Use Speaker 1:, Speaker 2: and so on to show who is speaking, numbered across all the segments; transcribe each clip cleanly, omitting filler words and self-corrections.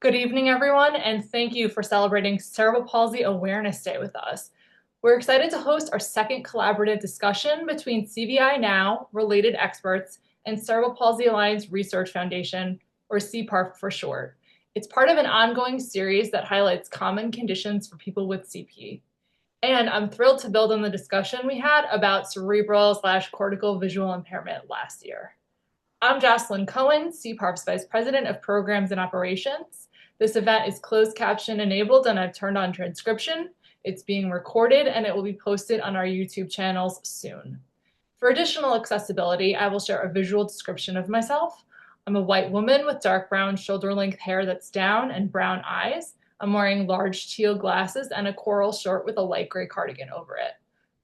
Speaker 1: Good evening, everyone, and thank you for celebrating Cerebral Palsy Awareness Day with us. We're excited to host our second collaborative discussion between CVI Now, related experts, and Cerebral Palsy Alliance Research Foundation, or CPARF for short. It's part of an ongoing series that highlights common conditions for people with CP. And I'm thrilled to build on the discussion we had about cerebral/cortical visual impairment last year. I'm Jocelyn Cohen, CPARF's Vice President of Programs and Operations. This event is closed caption enabled and I've turned on transcription. It's being recorded and it will be posted on our YouTube channels soon. For additional accessibility, I will share a visual description of myself. I'm a white woman with dark brown shoulder-length hair that's down and brown eyes. I'm wearing large teal glasses and a coral shirt with a light gray cardigan over it.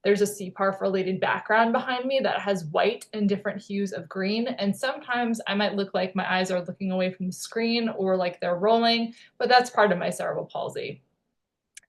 Speaker 1: There's a CPARF-related background behind me that has white and different hues of green, and sometimes I might look like my eyes are looking away from the screen or like they're rolling, but that's part of my cerebral palsy.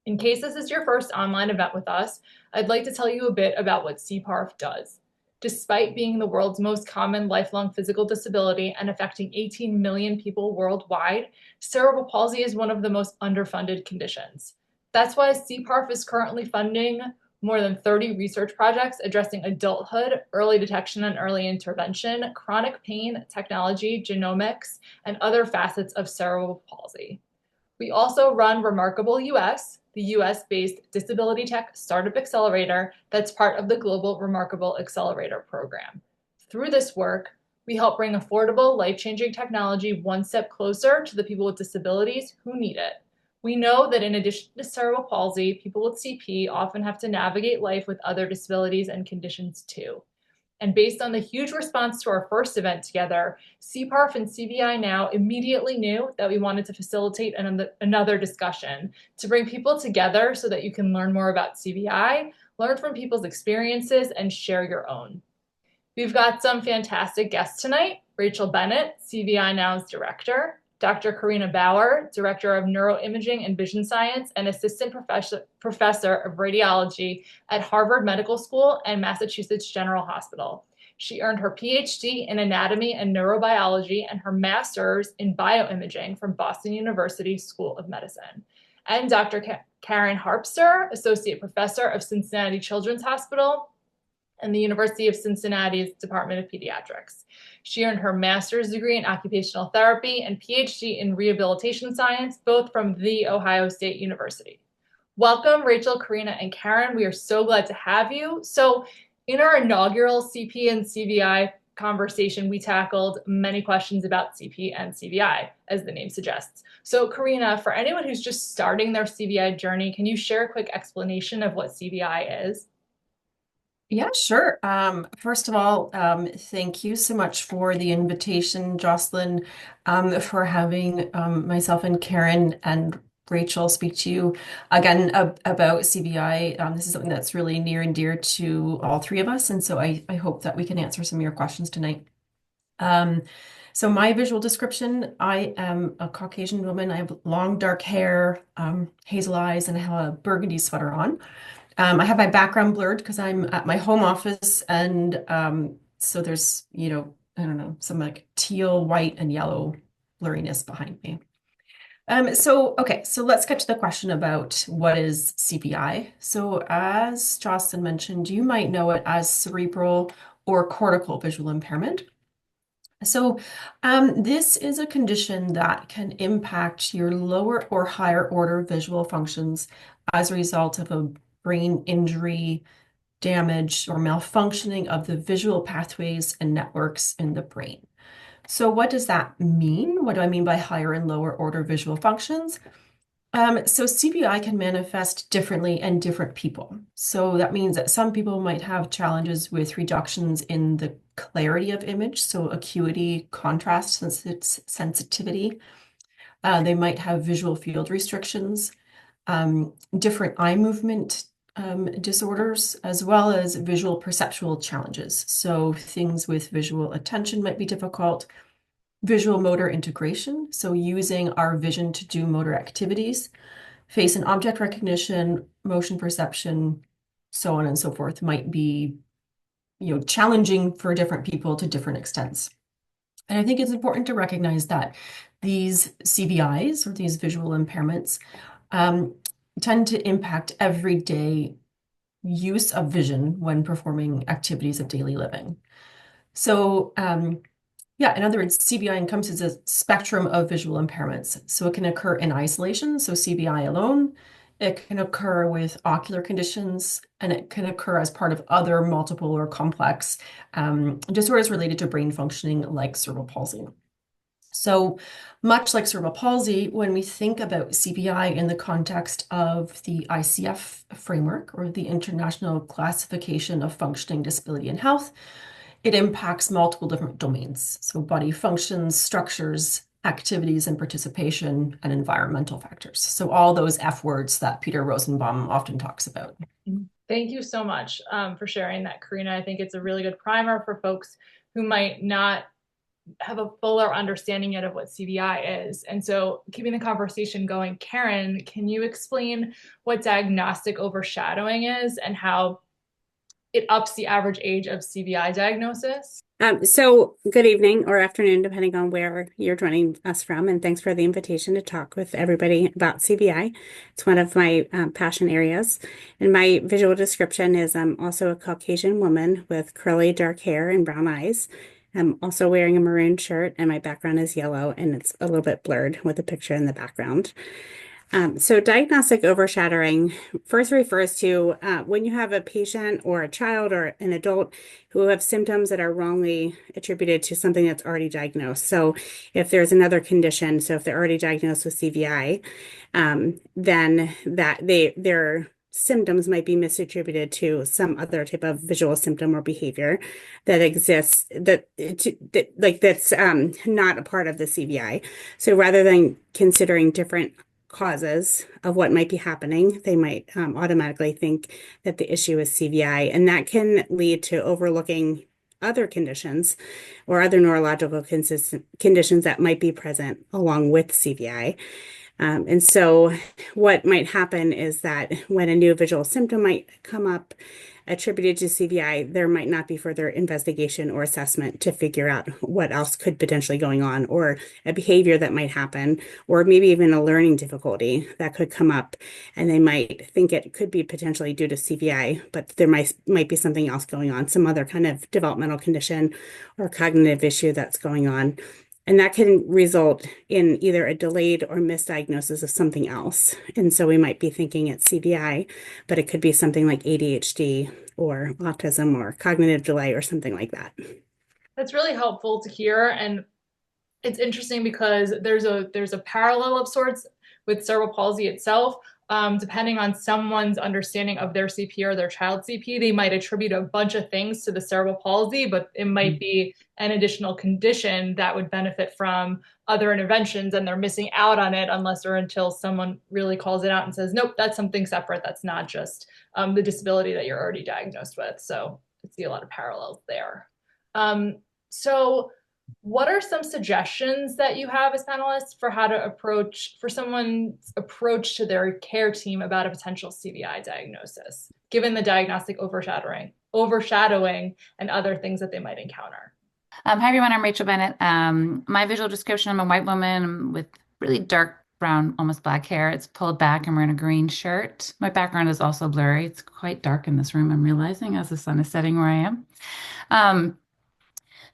Speaker 1: In case this is your first online event with us, I'd like to tell you a bit about what CPARF does. Despite being the world's most common lifelong physical disability and affecting 18 million people worldwide, cerebral palsy is one of the most underfunded conditions. That's why CPARF is currently funding more than 30 research projects addressing adulthood, early detection and early intervention, chronic pain, technology, genomics, and other facets of cerebral palsy. We also run Remarkable US, the US-based disability tech startup accelerator that's part of the Global Remarkable Accelerator program. Through this work, we help bring affordable, life-changing technology one step closer to the people with disabilities who need it. We know that in addition to cerebral palsy, people with CP often have to navigate life with other disabilities and conditions too. And based on the huge response to our first event together, CPARF and CVI Now immediately knew that we wanted to facilitate another discussion to bring people together so that you can learn more about CVI, learn from people's experiences, and share your own. We've got some fantastic guests tonight: Rachel Bennett, CVI Now's director; Dr. Corinna Bauer, Director of Neuroimaging and Vision Science and Assistant Professor of Radiology at Harvard Medical School and Massachusetts General Hospital. She earned her PhD in Anatomy and Neurobiology and her Master's in Bioimaging from Boston University School of Medicine. And Dr. Karen Harpster, Associate Professor of Cincinnati Children's Hospital and the University of Cincinnati's Department of Pediatrics. She earned her master's degree in occupational therapy and PhD in rehabilitation science, both from The Ohio State University. Welcome, Rachel, Corinna, and Karen. We are so glad to have you. So in our inaugural CP and CVI conversation, we tackled many questions about CP and CVI, as the name suggests. So Corinna, for anyone who's just starting their CVI journey, can you share a quick explanation of what CVI is?
Speaker 2: Yeah, sure. First of all, thank you so much for the invitation, Jocelyn, for having myself and Karen and Rachel speak to you again about CVI. This is something that's really near and dear to all three of us, and so I hope that we can answer some of your questions tonight. So my visual description: I am a Caucasian woman. I have long dark hair, hazel eyes, and I have a burgundy sweater on. I have my background blurred because I'm at my home office, and so there's, I don't know, some like teal, white, and yellow blurriness behind me. So let's get to the question about what is CVI. So as Jocelyn mentioned, you might know it as cerebral or cortical visual impairment. So this is a condition that can impact your lower or higher order visual functions as a result of a brain injury, damage, or malfunctioning of the visual pathways and networks in the brain. So what does that mean? What do I mean by higher and lower order visual functions? So CVI can manifest differently in different people. So that means that some people might have challenges with reductions in the clarity of image, so acuity, contrast, sensitivity. They might have visual field restrictions, different eye movement disorders, as well as visual perceptual challenges. So things with visual attention might be difficult, visual motor integration, so using our vision to do motor activities, face and object recognition, motion perception, so on and so forth, might be challenging for different people to different extents. And I think it's important to recognize that these CVIs, or these visual impairments, um, tend to impact everyday use of vision when performing activities of daily living. So, yeah, in other words, CVI encompasses a spectrum of visual impairments. So it can occur in isolation, so CVI alone. It can occur with ocular conditions, and it can occur as part of other multiple or complex disorders related to brain functioning, like cerebral palsy. So much like cerebral palsy, when we think about CVI in the context of the ICF framework, or the International Classification of Functioning, Disability, and Health, it impacts multiple different domains. So body functions, structures, activities and participation, and environmental factors. So all those F words that Peter Rosenbaum often talks about.
Speaker 1: Thank you so much for sharing that, Corinna. I think it's a really good primer for folks who might not have a fuller understanding yet of what CVI is. And so, keeping the conversation going, Karen, can you explain what diagnostic overshadowing is and how it ups the average age of CVI diagnosis?
Speaker 3: So good evening or afternoon, depending on where you're joining us from. And thanks for the invitation to talk with everybody about CVI. It's one of my passion areas. And my visual description is I'm also a Caucasian woman with curly dark hair and brown eyes. I'm also wearing a maroon shirt, and my background is yellow, and it's a little bit blurred with a picture in the background. So diagnostic overshadowing first refers to when you have a patient or a child or an adult who have symptoms that are wrongly attributed to something that's already diagnosed. So if there's another condition, so if they're already diagnosed with CVI, then their symptoms might be misattributed to some other type of visual symptom or behavior that exists that's not a part of the CVI. So rather than considering different causes of what might be happening, they might automatically think that the issue is CVI, and that can lead to overlooking other conditions or other neurological conditions that might be present along with CVI. And so what might happen is that when a new visual symptom might come up attributed to CVI, there might not be further investigation or assessment to figure out what else could potentially going on, or a behavior that might happen, or maybe even a learning difficulty that could come up, and they might think it could be potentially due to CVI, but there might be something else going on, some other kind of developmental condition or cognitive issue that's going on. And that can result in either a delayed or misdiagnosis of something else. And so we might be thinking it's CVI, but it could be something like ADHD or autism or cognitive delay or something like that.
Speaker 1: That's really helpful to hear. And it's interesting because there's a parallel of sorts with cerebral palsy itself. Depending on someone's understanding of their CP or their child CP, they might attribute a bunch of things to the cerebral palsy, but it might be an additional condition that would benefit from other interventions, and they're missing out on it unless or until someone really calls it out and says, nope, that's something separate. That's not just the disability that you're already diagnosed with. So I see a lot of parallels there. So what are some suggestions that you have as panelists for how to for someone's approach to their care team about a potential CVI diagnosis, given the diagnostic overshadowing and other things that they might encounter?
Speaker 4: Hi everyone, I'm Rachel Bennett. My visual description, I'm a white woman with really dark brown, almost black hair. It's pulled back. I'm wearing a green shirt. My background is also blurry. It's quite dark in this room, I'm realizing, as the sun is setting where I am.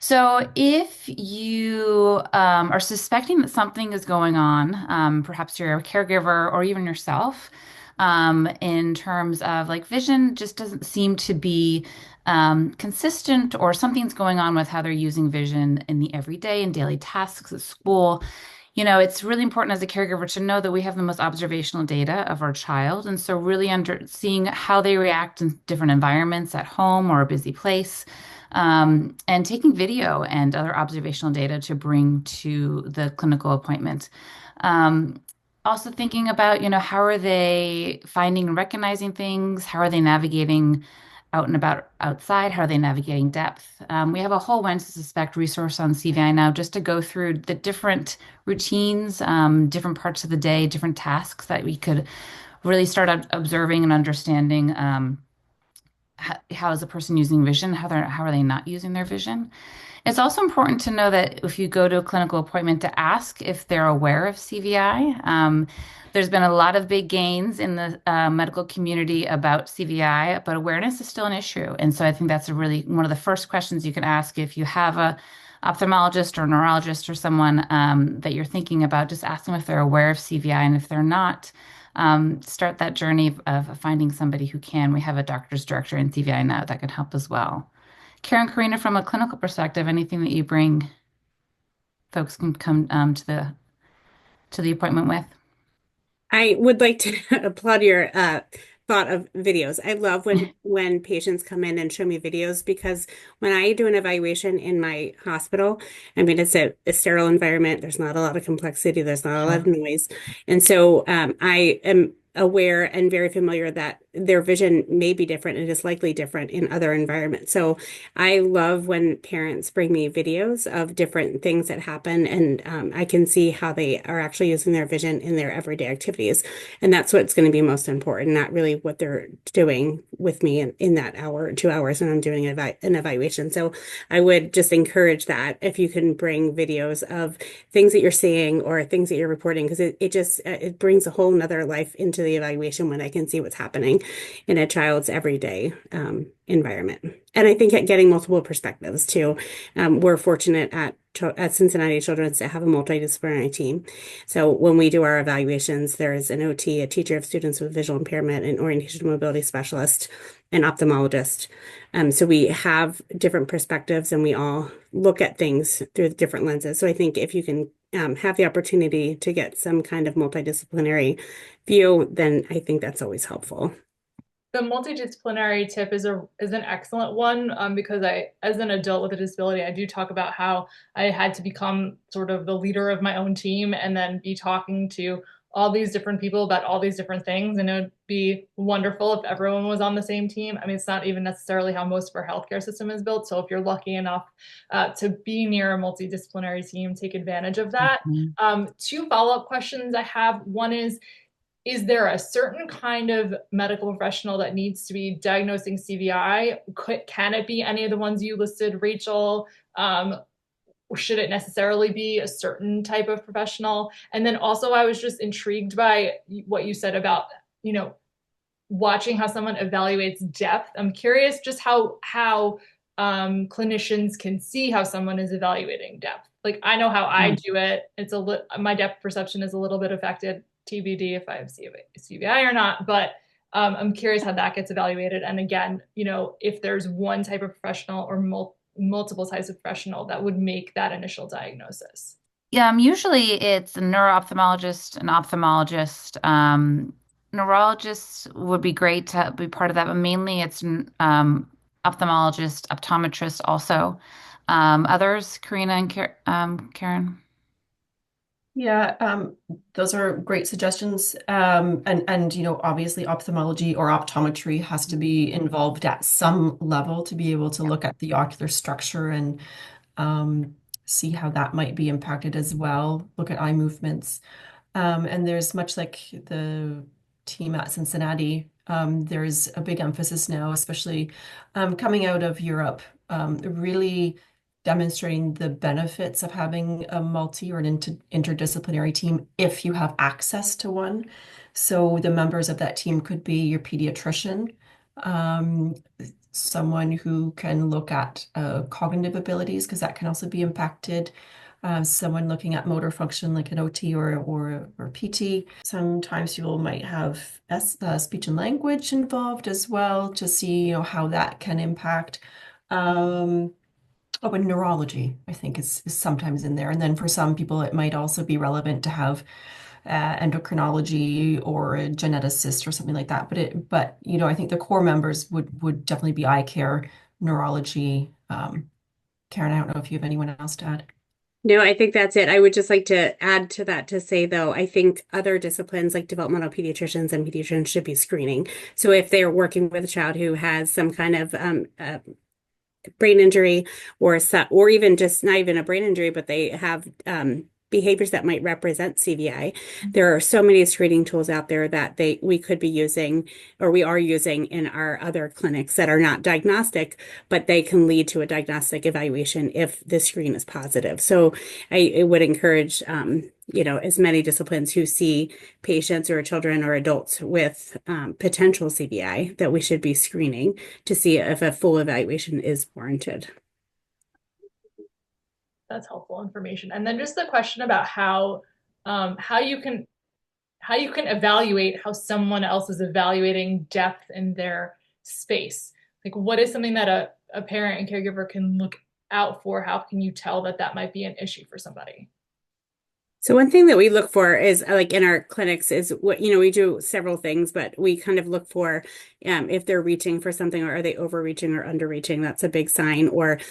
Speaker 4: So if you are suspecting that something is going on, perhaps you're a caregiver or even yourself, in terms of like vision just doesn't seem to be consistent, or something's going on with how they're using vision in the everyday and daily tasks at school. It's really important as a caregiver to know that we have the most observational data of our child. And so really seeing how they react in different environments at home or a busy place, and taking video and other observational data to bring to the clinical appointment. Also thinking about, how are they finding and recognizing things? How are they navigating out and about outside? How are they navigating depth? We have a whole when to suspect resource on CVI Now just to go through the different routines, different parts of the day, different tasks that we could really start observing and understanding how is a person using vision? How are they not using their vision? It's also important to know that if you go to a clinical appointment to ask if they're aware of CVI. There's been a lot of big gains in the medical community about CVI, but awareness is still an issue. And so I think that's one of the first questions you can ask if you have a ophthalmologist or neurologist or someone that you're thinking about. Just ask them if they're aware of CVI, and if they're not, start that journey of finding somebody who can. We have a doctor's director in CVI Now that can help as well. Karen, Corina, from a clinical perspective, anything that you bring folks can come to the appointment with?
Speaker 3: I would like to applaud your thought of videos. I love when patients come in and show me videos, because when I do an evaluation in my hospital, I mean, it's a sterile environment. There's not a lot of complexity. There's not a lot of noise. And so I am aware and very familiar that their vision may be different and is likely different in other environments. So I love when parents bring me videos of different things that happen, and I can see how they are actually using their vision in their everyday activities. And that's what's going to be most important, not really what they're doing with me in that hour or 2 hours when I'm doing an evaluation. So I would just encourage that if you can bring videos of things that you're seeing or things that you're reporting, because it brings a whole nother life into the evaluation when I can see what's happening in a child's everyday environment. And I think at getting multiple perspectives too. We're fortunate at Cincinnati Children's to have a multidisciplinary team. So when we do our evaluations, there's an OT, a teacher of students with visual impairment, an orientation and mobility specialist, an ophthalmologist. So we have different perspectives, and we all look at things through different lenses. So I think if you can have the opportunity to get some kind of multidisciplinary view, then I think that's always helpful.
Speaker 1: The multidisciplinary tip is an excellent one, because as an adult with a disability, I do talk about how I had to become sort of the leader of my own team and then be talking to all these different people about all these different things. And it would be wonderful if everyone was on the same team. I mean, it's not even necessarily how most of our healthcare system is built. So if you're lucky enough to be near a multidisciplinary team, take advantage of that. Two follow-up questions I have. One is there a certain kind of medical professional that needs to be diagnosing CVI? Can it be any of the ones you listed, Rachel? Should it necessarily be a certain type of professional? And then also, I was just intrigued by what you said about, watching how someone evaluates depth. I'm curious just how clinicians can see how someone is evaluating depth. Like, I know how I do it. My depth perception is a little bit affected. TBD if I have CVI or not, but I'm curious how that gets evaluated. And again, if there's one type of professional or multiple types of professional that would make that initial diagnosis.
Speaker 4: Yeah, usually it's a neuro-ophthalmologist, an ophthalmologist. Neurologists would be great to be part of that, but mainly it's ophthalmologist, optometrist also. Others, Corinna and Karen?
Speaker 2: Yeah, those are great suggestions. And obviously ophthalmology or optometry has to be involved at some level to be able to look at the ocular structure and see how that might be impacted as well, look at eye movements. And there's much like the team at Cincinnati, there's a big emphasis now, especially coming out of Europe, really demonstrating the benefits of having a multi or an interdisciplinary team if you have access to one. So the members of that team could be your pediatrician, someone who can look at cognitive abilities, because that can also be impacted. Someone looking at motor function like an OT or PT. Sometimes people might have speech and language involved as well to see how that can impact. Oh, and neurology, I think, is sometimes in there. And then for some people, it might also be relevant to have endocrinology or a geneticist or something like that. But I think the core members would definitely be eye care, neurology. Karen, I don't know if you have anyone else to add.
Speaker 3: No, I think that's it. I would just like to add to that to say, though, I think other disciplines like developmental pediatricians and pediatricians should be screening. So if they're working with a child who has some kind of brain injury or even just not even a brain injury, but they have behaviors that might represent CVI. There are so many screening tools out there that we could be using, or we are using in our other clinics that are not diagnostic, but they can lead to a diagnostic evaluation if the screen is positive. So I would encourage, as many disciplines who see patients or children or adults with potential CVI that we should be screening to see if a full evaluation is warranted.
Speaker 1: That's helpful information. And then just the question about how you can evaluate how someone else is evaluating depth in their space. Like, what is something that a parent and caregiver can look out for? How can you tell that might be an issue for somebody?
Speaker 3: So one thing that we look for is like in our clinics is what, we do several things, but we kind of look for if they're reaching for something, or are they overreaching or underreaching? That's a big sign. Or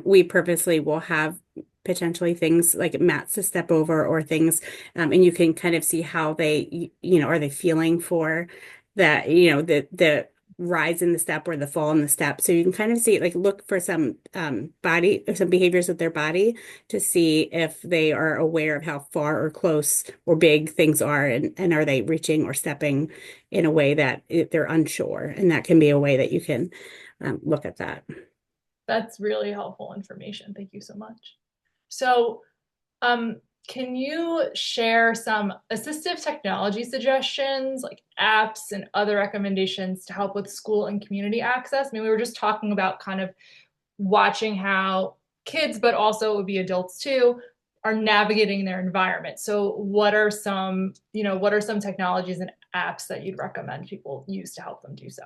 Speaker 3: we purposely will have potentially things like mats to step over or things. And you can kind of see how they, are they feeling for that, the rise in the step or the fall in the step. So you can kind of see, like, look for some body or some behaviors with their body to see if they are aware of how far or close or big things are, and are they reaching or stepping in a way that they're unsure. And that can be a way that you can look at that.
Speaker 1: That's really helpful information. Thank you so much. So, can you share some assistive technology suggestions, like apps and other recommendations to help with school and community access? I mean, we were just talking about kind of watching how kids, but also it would be adults too, are navigating their environment. So what are some technologies and apps that you'd recommend people use to help them do so?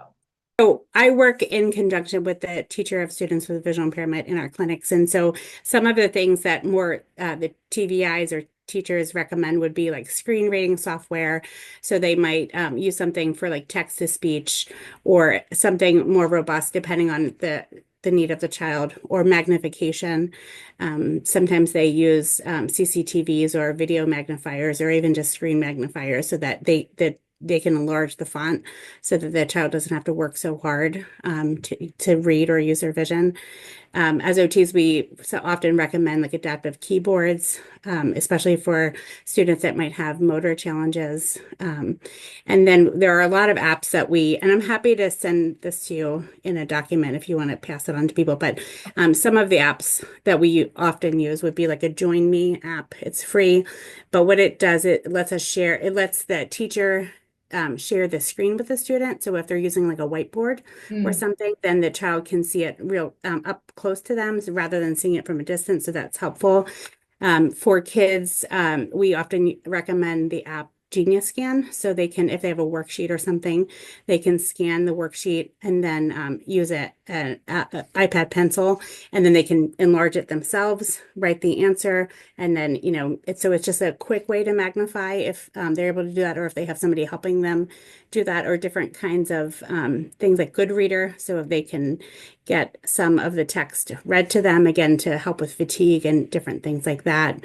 Speaker 3: So I work in conjunction with the teacher of students with visual impairment in our clinics. And so some of the things that more the TVIs or teachers recommend would be like screen reading software. So they might use something for like text to speech, or something more robust depending on the need of the child, or magnification. Sometimes they use CCTVs or video magnifiers, or even just screen magnifiers, so that they can enlarge the font so that the child doesn't have to work so hard to read or use their vision. As OTs, we so often recommend like adaptive keyboards, especially for students that might have motor challenges. And then there are a lot of apps that and I'm happy to send this to you in a document if you want to pass it on to people, but some of the apps that we often use would be like a Join Me app. It's free, but what it does, it lets the teacher share the screen with the student. So if they're using like a whiteboard or something, then the child can see it real up close to them, rather than seeing it from a distance. So that's helpful. For kids, we often recommend the app Genius Scan, so they can, if they have a worksheet or something, they can scan the worksheet and then use an iPad pencil, and then they can enlarge it themselves, write the answer, and then it's just a quick way to magnify if they're able to do that, or if they have somebody helping them do that, or different kinds of things like Goodreader, so if they can get some of the text read to them, again, to help with fatigue and different things like that.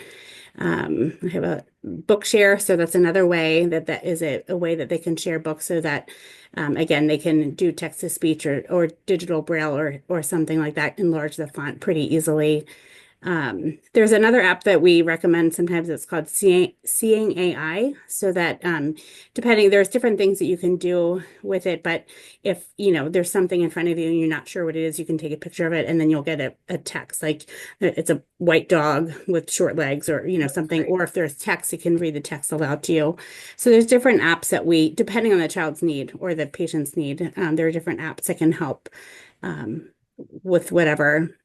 Speaker 3: I have a Bookshare, so that's another way that is a way that they can share books, so that again, they can do text to speech or digital braille or something like that, enlarge the font pretty easily. There's another app that we recommend sometimes. It's called Seeing AI, so that there's different things that you can do with it, but if there's something in front of you and you're not sure what it is, you can take a picture of it, and then you'll get a text, like it's a white dog with short legs, or something. Or if there's text, it can read the text aloud to you. So there's different apps that depending on the child's need or the patient's need, there are different apps that can help with whatever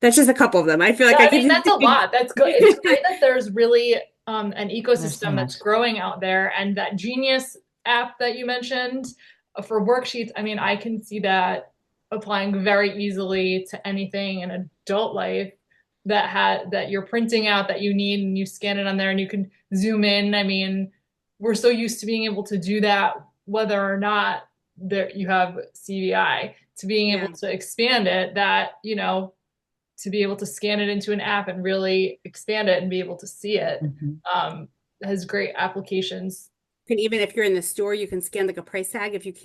Speaker 3: That's just a couple of them. I feel like
Speaker 1: I mean, that's a lot. That's good. It's great that there's really an ecosystem that's growing out there, and that Genius app that you mentioned for worksheets. I mean, I can see that applying very easily to anything in adult life that you're printing out that you need, and you scan it on there and you can zoom in. I mean, we're so used to being able to do that, whether or not you have CVI, to being able to expand it, that, to be able to scan it into an app and really expand it and be able to see it, has great applications.
Speaker 3: And even if you're in the store, you can scan like a price tag if it's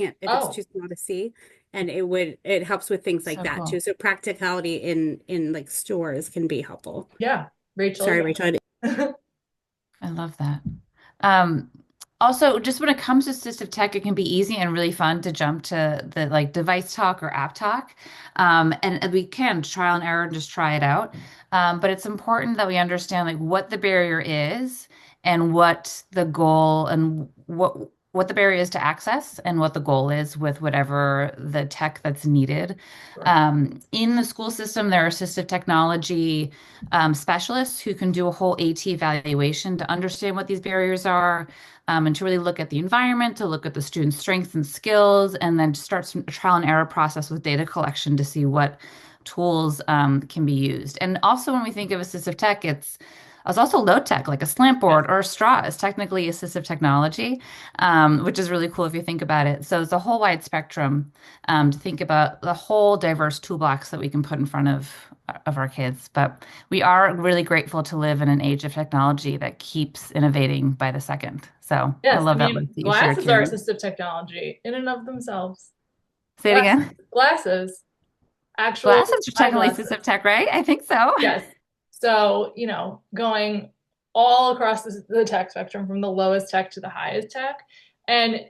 Speaker 3: too small to see. And it helps with things like that, cool, too. So practicality in like stores can be helpful.
Speaker 1: Yeah. Rachel.
Speaker 3: Sorry, Rachel.
Speaker 4: I love that. Um, Also, just when it comes to assistive tech, it can be easy and really fun to jump to the like device talk or app talk. And we can trial and error and just try it out. But it's important that we understand like what the barrier is and what the goal and what the barrier is to access and what the goal is with whatever the tech that's needed.
Speaker 1: Sure.
Speaker 4: In the school system, there are assistive technology specialists who can do a whole AT evaluation to understand what these barriers are, and to really look at the environment, to look at the student's strengths and skills, and then start some trial and error process with data collection to see what tools can be used. And also, when we think of assistive tech, it's also low tech, like a slant
Speaker 1: Yes.
Speaker 4: board or a straw is technically assistive technology, which is really cool if you think about it. So it's a whole wide spectrum to think about the whole diverse toolbox that we can put in front of our kids. But we are really grateful to live in an age of technology that keeps innovating by the second. So I
Speaker 1: Yes, I
Speaker 4: love that
Speaker 1: mean,
Speaker 4: list that you shared,
Speaker 1: glasses are
Speaker 4: Karen.
Speaker 1: assistive technology in and of themselves.
Speaker 4: Say it
Speaker 1: Glasses,
Speaker 4: again.
Speaker 1: glasses, actual
Speaker 4: Glasses are technically assistive
Speaker 1: eyeglasses.
Speaker 4: tech, right? I think so.
Speaker 1: Yes. So, going all across the tech spectrum from the lowest tech to the highest tech. And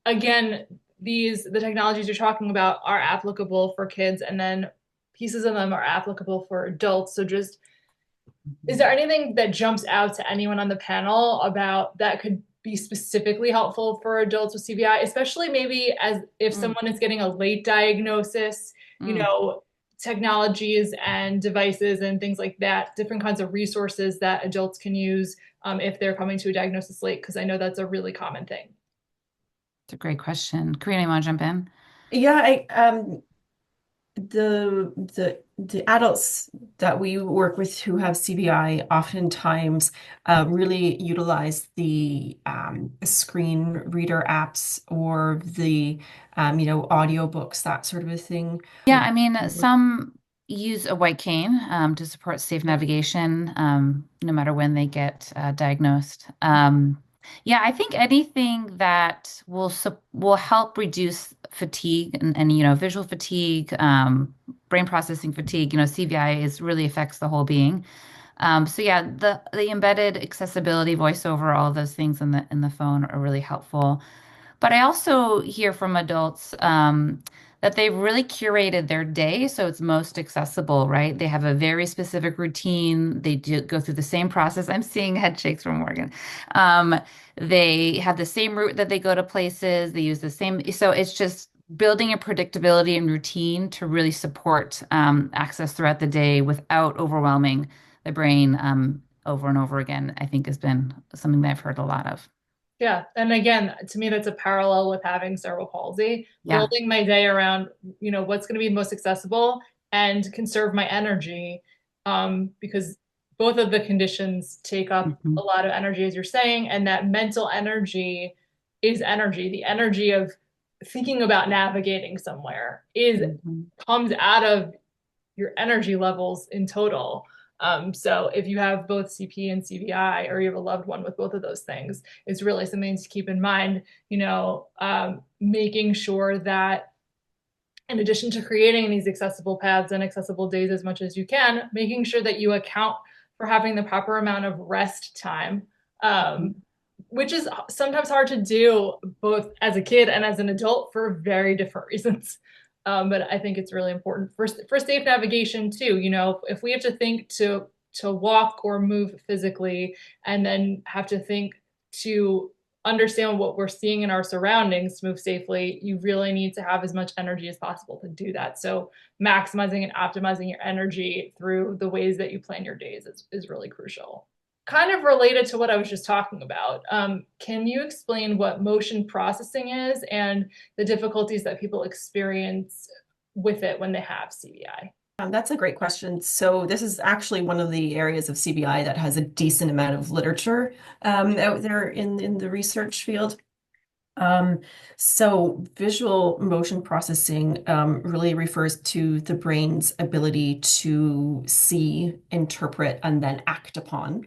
Speaker 1: again, the technologies you're talking about are applicable for kids, and then pieces of them are applicable for adults. So just, is there anything that jumps out to anyone on the panel about that could be specifically helpful for adults with CVI, especially maybe as if
Speaker 4: Mm,
Speaker 1: someone is getting a late diagnosis,
Speaker 4: mm.
Speaker 1: technologies and devices and things like that, different kinds of resources that adults can use if they're coming to a diagnosis late, because I know that's a really common thing.
Speaker 4: It's a great question. Karina, you want to jump in?
Speaker 2: Yeah, the adults that we work with who have CVI oftentimes really utilize the screen reader apps or the audiobooks, that sort of a thing.
Speaker 4: Yeah, I mean, some use a white cane to support safe
Speaker 1: Yeah.
Speaker 4: navigation, no matter when they get diagnosed. Yeah, I think anything that will help reduce fatigue and visual fatigue, brain processing fatigue. CVI is really affects the whole being. So yeah, the embedded accessibility, voiceover, all of those things in the phone are really helpful. But I also hear from adults that they've really curated their day so it's most accessible, right? They have a very specific routine. They go through the same process. I'm seeing head shakes from Morgan. Um, they have the same route that they go to places. They use the same. So it's just building a predictability and routine to really support access throughout the day without overwhelming the brain over and over again, I think has been something that I've heard a lot of.
Speaker 1: Yeah. And again, to me, that's a parallel with having cerebral palsy,
Speaker 4: Yeah.
Speaker 1: building my day around, what's going to be most accessible and conserve my energy. Because both of the conditions take up a
Speaker 4: Mhm.
Speaker 1: lot of energy, as you're saying, and that mental energy is energy. The energy of thinking about navigating somewhere is
Speaker 4: Mhm.
Speaker 1: comes out of your energy levels in total. So if you have both CP and CVI, or you have a loved one with both of those things, it's really something to keep in mind, making sure that in addition to creating these accessible paths and accessible days as much as you can, making sure that you account for having the proper amount of rest time,
Speaker 4: Mhm.
Speaker 1: which is sometimes hard to do both as a kid and as an adult for very different reasons. But I think it's really important for safe navigation too. If we have to think to walk or move physically, and then have to think to understand what we're seeing in our surroundings to move safely, you really need to have as much energy as possible to do that. So maximizing and optimizing your energy through the ways that you plan your days is really crucial. Kind of related to what I was just talking about, can you explain what motion processing is and the difficulties that people experience with it when they have CVI?
Speaker 2: That's a great question. So this is actually one of the areas of CBI that has a decent amount of literature out there in the research field. Um, so visual motion processing really refers to the brain's ability to see, interpret, and then act upon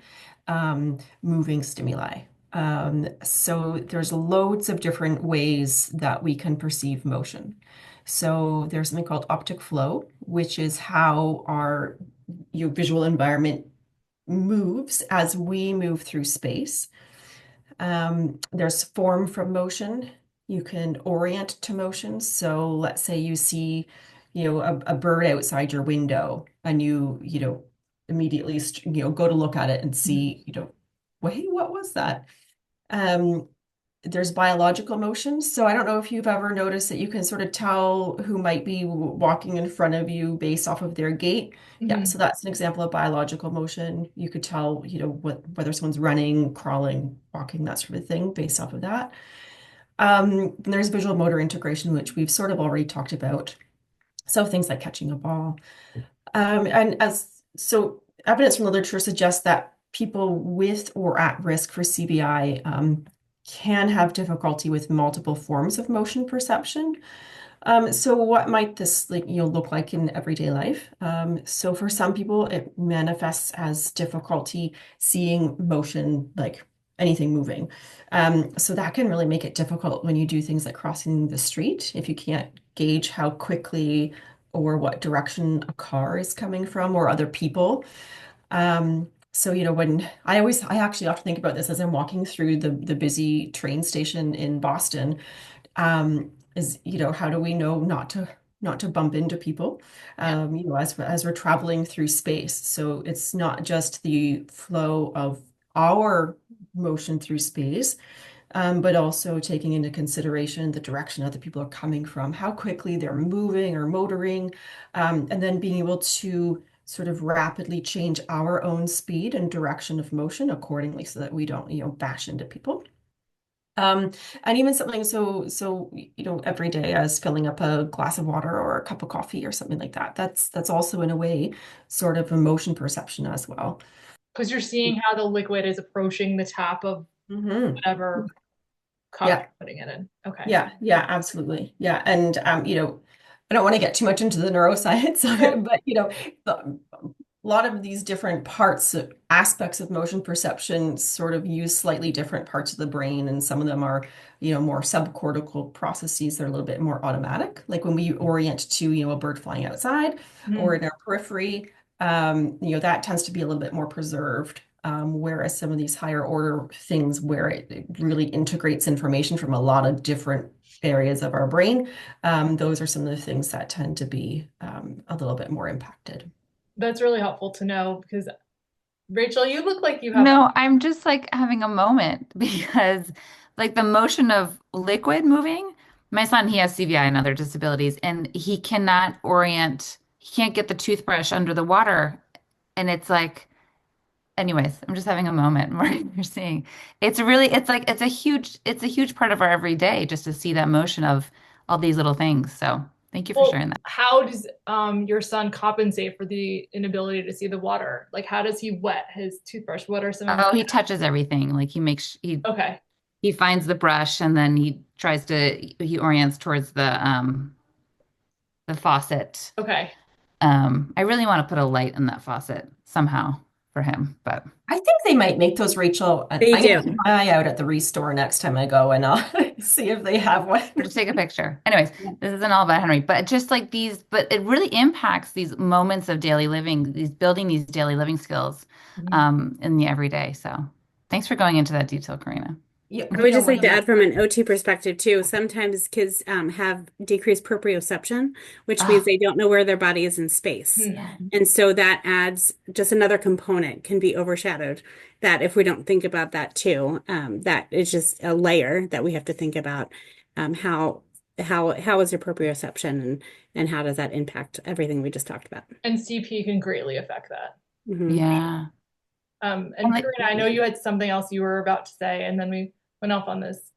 Speaker 2: moving stimuli. So there's loads of different ways that we can perceive motion. So there's something called optic flow, which is how our your visual environment moves as we move through space. There's form from motion. You can orient to motion. So let's say you see, a bird outside your window and you immediately, go to look at it and see, wait, what was that? Um, there's biological motion. So I don't know if you've ever noticed that you can sort of tell who might be walking in front of you based off of their gait. Yeah, so that's an example of biological motion. You could tell, whether someone's running, crawling, walking, that sort of thing based off of that. There's visual motor integration, which we've sort of already talked about. So things like catching a ball. So evidence from literature suggests that people with or at risk for CVI can have difficulty with multiple forms of motion perception. So what might this look like in everyday life? So for some people, it manifests as difficulty seeing motion, like anything moving. So that can really make it difficult when you do things like crossing the street, if you can't gauge how quickly or what direction a car is coming from or other people. So, when I actually often think about this as I'm walking through the busy train station in Boston, is, how do we know not to bump into people, as we're traveling through space. So it's not just the flow of our motion through space, but also taking into consideration the direction other people are coming from, how quickly they're moving or motoring, and then being able to sort of rapidly change our own speed and direction of motion accordingly so that we don't, bash into people. And even something so every day as filling up a glass of water or a cup of coffee or something like that. That's also in a way sort of a motion perception as well.
Speaker 1: Because you're seeing how the liquid is approaching the top of whatever cup
Speaker 2: Yeah.
Speaker 1: you're putting it in. Okay.
Speaker 2: Yeah, absolutely. Yeah. And I don't want to get too much into the neuroscience of it, but a lot of these different aspects of motion perception sort of use slightly different parts of the brain, and some of them are, more subcortical processes that are a little bit more automatic. Like when we orient to, a bird flying outside or in our periphery, that tends to be a little bit more preserved. Whereas some of these higher order things where it really integrates information from a lot of different areas of our brain, those are some of the things that tend to be a little bit more impacted.
Speaker 1: That's really helpful to know because Rachel, you look like you have.
Speaker 4: No, I'm just like having a moment because like the motion of liquid moving, my son, he has CVI and other disabilities, and he cannot orient, he can't get the toothbrush under the water. And it's like, anyways, I'm just having a moment where you're seeing it's like it's a huge part of our everyday just to see that motion of all these little things. So thank you for sharing that.
Speaker 1: How does your son compensate for the inability to see the water? Like, how does he wet his toothbrush? What are some of
Speaker 4: Oh, he touches everything. Like
Speaker 1: Okay.
Speaker 4: he finds the brush and then he orients towards the faucet.
Speaker 1: Okay.
Speaker 4: I really want to put a light in that faucet somehow for him, but
Speaker 2: I think they might make those, Rachel.
Speaker 3: They
Speaker 2: I'm gonna
Speaker 3: do.
Speaker 2: keep my eye out at the Restore next time I go, and I'll see if they have one.
Speaker 4: or just take a picture. Anyways, this isn't all about Henry, but just like but it really impacts these moments of daily living, building these daily living skills in the everyday. So thanks for going into that detail, Corinna.
Speaker 2: Yeah,
Speaker 3: I would just
Speaker 2: what
Speaker 3: like to
Speaker 2: about-
Speaker 3: add from an OT perspective too. Sometimes kids have decreased proprioception, which means they don't know where their body is in space. And so that adds just another component can be overshadowed. That if we don't think about that too, that is just a layer that we have to think about. How is your proprioception and how does that impact everything we just talked about?
Speaker 1: And CP can greatly affect that.
Speaker 4: Yeah.
Speaker 1: And Corinna, I know you had something else you were about to say, and then we went off on this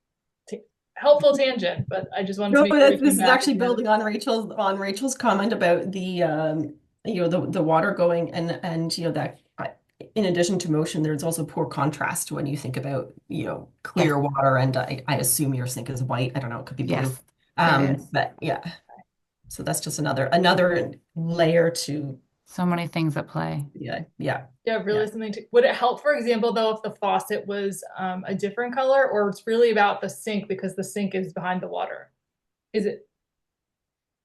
Speaker 1: helpful tangent, but I just wanted to make sure we
Speaker 2: this
Speaker 1: came
Speaker 2: is
Speaker 1: back.
Speaker 2: actually building on Rachel's comment about the water going and that in addition to motion, there's also poor contrast when you think about clear water, and I assume your sink is white. I don't know, it could be blue.
Speaker 4: Yes.
Speaker 2: But yeah, so that's just another layer to
Speaker 4: So many things at play.
Speaker 1: Really something would it help, for example, though, if the faucet was a different color, or it's really about the sink because the sink is behind the water? Is it?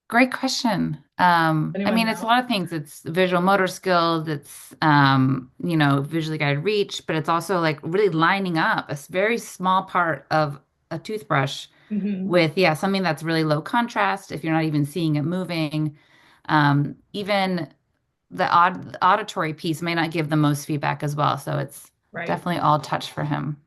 Speaker 4: Great question. I
Speaker 1: Anyone
Speaker 4: mean, it's a
Speaker 1: know?
Speaker 4: lot of things. It's visual motor skills, it's visually guided reach, but it's also like really lining up a very small part of a toothbrush
Speaker 1: Hmm.
Speaker 4: with, yeah, something that's really low contrast if you're not even seeing it moving. Even the auditory piece may not give the most feedback as well. So it's
Speaker 1: Right.
Speaker 4: definitely all touch for him.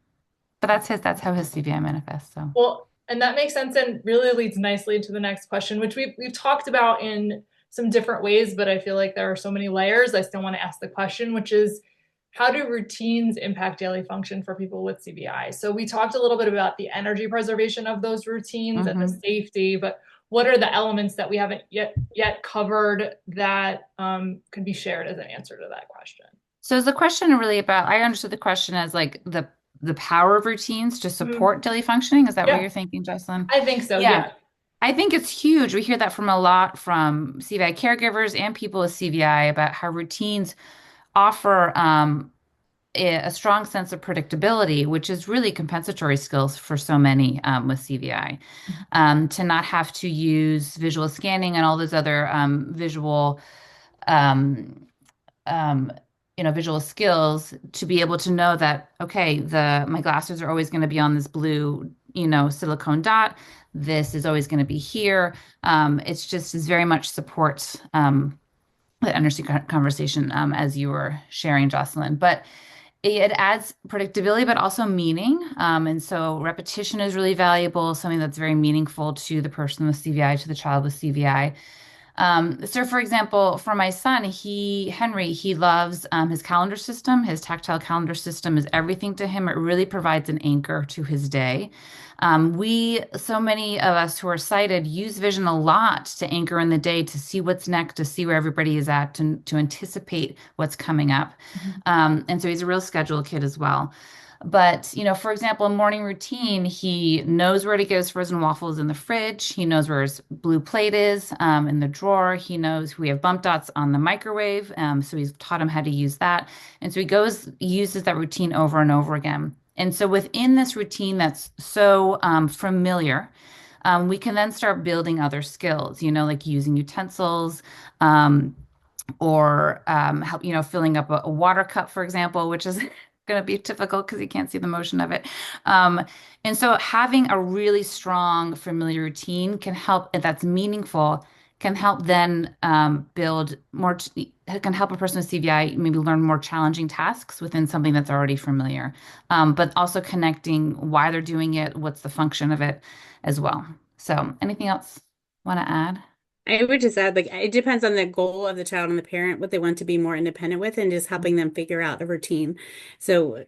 Speaker 4: But that's how his CVI manifests. So.
Speaker 1: Well, and that makes sense and really leads nicely to the next question, which we've talked about in some different ways, but I feel like there are so many layers. I still want to ask the question, which is how do routines impact daily function for people with CVI? So we talked a little bit about the energy preservation of those routines and the
Speaker 4: Mhm.
Speaker 1: safety, but what are the elements that we haven't yet covered that could be shared as an answer to that question?
Speaker 4: So is the question really about, I understood the question as like the power of routines to
Speaker 1: Mhm.
Speaker 4: support daily functioning. Is that what
Speaker 1: Yeah,
Speaker 4: you're thinking, Jocelyn?
Speaker 1: I think so.
Speaker 4: Yeah.
Speaker 1: Yeah.
Speaker 4: I think it's huge. We hear that from a lot from CVI caregivers and people with CVI about how routines offer a strong sense of predictability, which is really compensatory skills for so many with CVI. To not have to use visual scanning and all those other um, um, visual skills to be able to know that, okay, the my glasses are always going to be on this blue, silicone dot. This is always going to be here. It's very much supports the energy conversation as you were sharing, Jocelyn. But it adds predictability, but also meaning. And so repetition is really valuable, something that's very meaningful to the person with CVI, to the child with CVI. So for example, for my son, Henry, he loves his calendar system. His tactile calendar system is everything to him. It really provides an anchor to his day. So many of us who are sighted use vision a lot to anchor in the day, to see what's next, to see where everybody is at, to anticipate what's coming up. And so he's a real schedule kid as well. But, for example, a morning routine, he knows where to get his frozen waffles in the fridge. He knows where his blue plate is in the drawer. He knows we have bump dots on the microwave. So he's taught him how to use that. And so uses that routine over and over again. And so within this routine that's so familiar, we can then start building other skills, like using utensils, um, or help, filling up a water cup, for example, which is going to be difficult because you can't see the motion of it. Um, and so having a really strong familiar routine can help, if that's meaningful, can help then build more, can help a person with CVI maybe learn more challenging tasks within something that's already familiar, but also connecting why they're doing it, what's the function of it as well. So anything else want to add?
Speaker 3: I would just add, like, it depends on the goal of the child and the parent, what they want to be more independent with, and just helping them figure out a routine. So,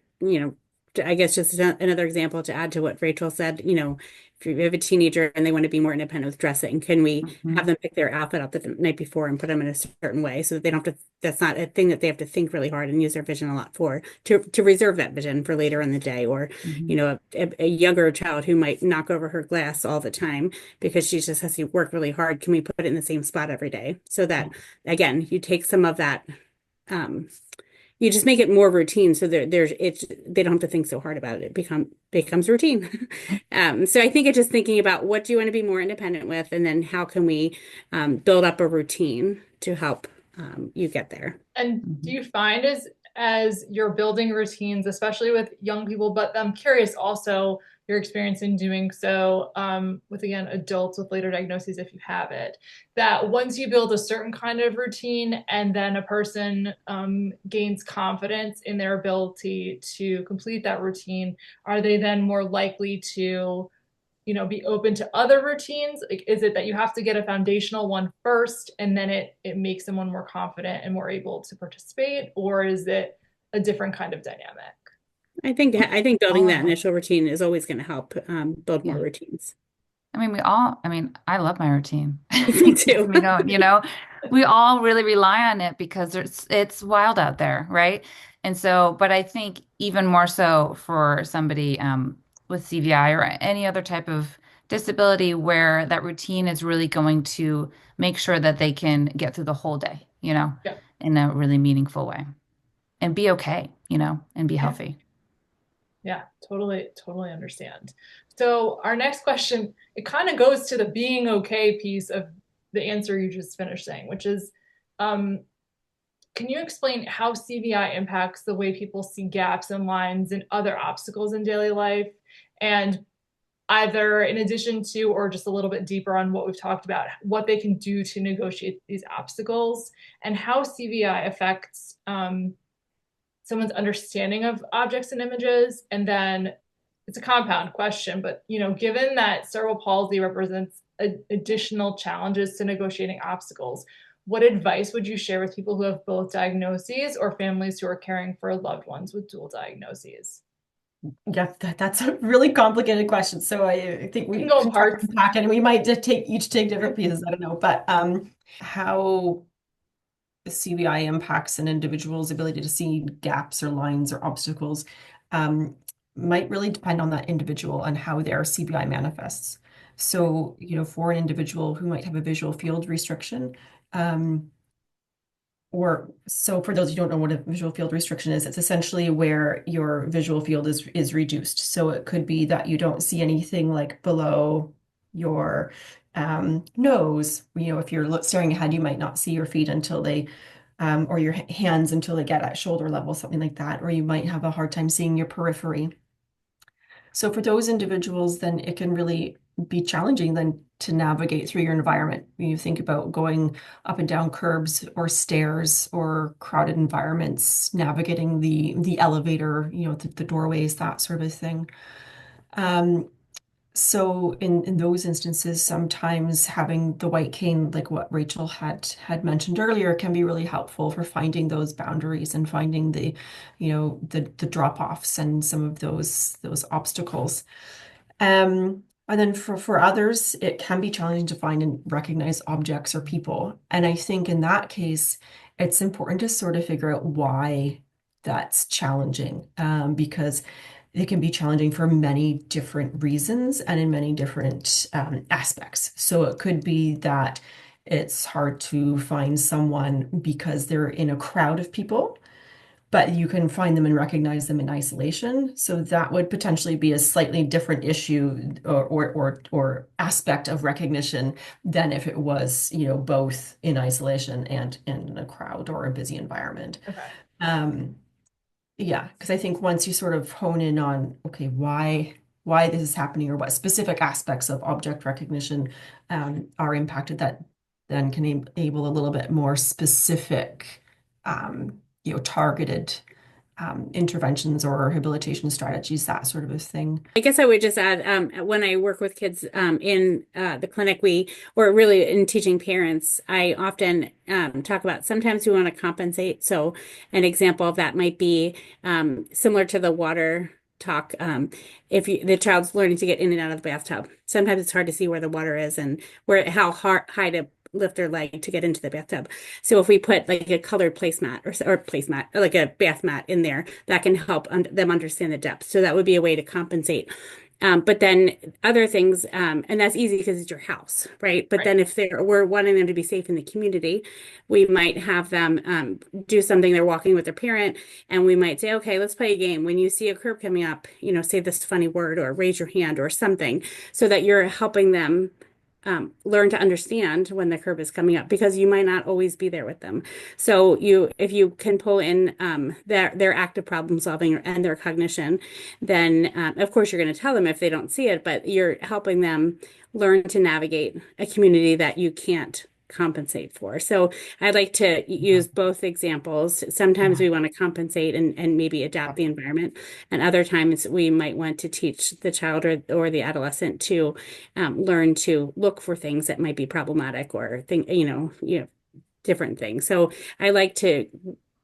Speaker 3: I guess just another example to add to what Rachel said, if you have a teenager and they want to be more independent with dressing, can we have
Speaker 4: Mhm.
Speaker 3: them pick their outfit out the night before and put them in a certain way so that they don't have to, that's not a thing that they have to think really hard and use their vision a lot for, to reserve that vision for later in the day, or,
Speaker 4: Mhm.
Speaker 3: a younger child who might knock over her glass all the time because she just has to work really hard. Can we put it in the same spot every day so that, again, you take some of that, um, you just make it more routine so they don't have to think so hard about it. It becomes routine. So I think it's just thinking about what do you want to be more independent with, and then how can we build up a routine to help you get there.
Speaker 1: And do
Speaker 4: Mhm.
Speaker 1: you find as you're building routines, especially with young people, but I'm curious also your experience in doing so with again adults with later diagnoses, if you have it, that once you build a certain kind of routine and then a person gains confidence in their ability to complete that routine, are they then more likely to be open to other routines? Like, is it that you have to get a foundational one first and then it makes someone more confident and more able to participate, or is it a different kind of dynamic?
Speaker 3: I think building
Speaker 4: All
Speaker 3: that
Speaker 4: of them.
Speaker 3: initial routine is always going to help build more
Speaker 4: Yeah.
Speaker 3: routines.
Speaker 4: I mean, I love my routine.
Speaker 3: Me
Speaker 4: Gets
Speaker 3: too.
Speaker 4: me going, we all really rely on it because it's wild out there, right? And so, but I think even more so for somebody with CVI or any other type of disability where that routine is really going to make sure that they can get through the whole day,
Speaker 1: Yeah.
Speaker 4: in a really meaningful way and be okay, and be
Speaker 1: Yeah.
Speaker 4: healthy.
Speaker 1: Yeah, totally understand. So our next question, it kind of goes to the being okay piece of the answer you just finished saying, which is, can you explain how CVI impacts the way people see gaps and lines and other obstacles in daily life? And either in addition to, or just a little bit deeper on what we've talked about, what they can do to negotiate these obstacles, and how CVI affects someone's understanding of objects and images. And then it's a compound question, but given that cerebral palsy represents additional challenges to negotiating obstacles, what advice would you share with people who have both diagnoses or families who are caring for loved ones with dual diagnoses?
Speaker 2: Yeah, that's a really complicated question. So I think we
Speaker 1: can go in
Speaker 2: can try to
Speaker 1: parts.
Speaker 2: unpack it, and we might just take different pieces. I don't know, but how the CVI impacts an individual's ability to see gaps or lines or obstacles might really depend on that individual and how their CVI manifests. So, for an individual who might have a visual field restriction, so for those who don't know what a visual field restriction is, it's essentially where your visual field is reduced. So it could be that you don't see anything like below your nose. If you're staring ahead, you might not see your feet until they, or your hands until they get at shoulder level, something like that. Or you might have a hard time seeing your periphery. So for those individuals, then it can really be challenging then to navigate through your environment. When you think about going up and down curbs or stairs or crowded environments, navigating the elevator, the doorways, that sort of thing. So in those instances, sometimes having the white cane, like what Rachel had mentioned earlier, can be really helpful for finding those boundaries and finding the drop-offs and some of those obstacles. And then for others, it can be challenging to find and recognize objects or people. And I think in that case, it's important to sort of figure out why that's challenging, because it can be challenging for many different reasons and in many different aspects. So it could be that it's hard to find someone because they're in a crowd of people, but you can find them and recognize them in isolation. So that would potentially be a slightly different issue or aspect of recognition than if it was, both in isolation and in a crowd or a busy environment.
Speaker 1: Okay.
Speaker 2: Yeah, because I think once you sort of hone in on, okay, why this is happening or what specific aspects of object recognition are impacted, that then can enable a little bit more specific, targeted interventions or rehabilitation strategies, that sort of a thing.
Speaker 3: I guess I would just add, when I work with kids in the clinic, or really in teaching parents, I often talk about sometimes we want to compensate. So an example of that might be similar to the water talk. If the child's learning to get in and out of the bathtub, sometimes it's hard to see where the water is and how high to lift their leg to get into the bathtub. So if we put like a colored placemat or placemat, or like a bath mat in there, that can help them understand the depth. So that would be a way to compensate. But then other things, and that's easy because it's your house, right? But then if we're wanting them to be safe in the community, we might have them do something. They're walking with their parent, and we might say, okay, let's play a game. When you see a curb coming up, say this funny word or raise your hand or something, so that you're helping them learn to understand when the curve is coming up, because you might not always be there with them. So if you can pull in their active problem solving and their cognition, then of course you're going to tell them if they don't see it, but you're helping them learn to navigate a community that you can't compensate for. So I'd like to use both examples. Sometimes we want to compensate and maybe adapt the environment, and other times we might want to teach the child or the adolescent to learn to look for things that might be problematic or different things. So I like to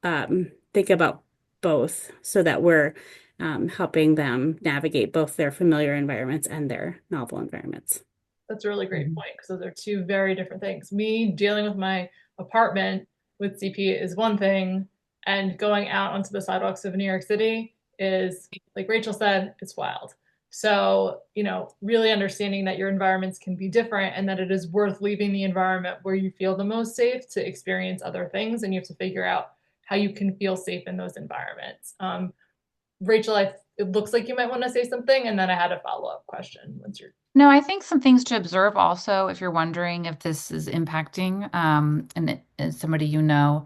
Speaker 3: think about both so that we're helping them navigate both their familiar environments and their novel environments.
Speaker 1: That's a really great point, because those are two very different things. Me dealing with my apartment with CP is one thing, and going out onto the sidewalks of New York City is, like Rachel said, it's wild. So, really understanding that your environments can be different and that it is worth leaving the environment where you feel the most safe to experience other things, and you have to figure out how you can feel safe in those environments. Rachel, it it looks like you might want to say something, and then I had a follow-up question once you're.
Speaker 4: No, I think some things to observe also if you're wondering if this is impacting and it is somebody you know.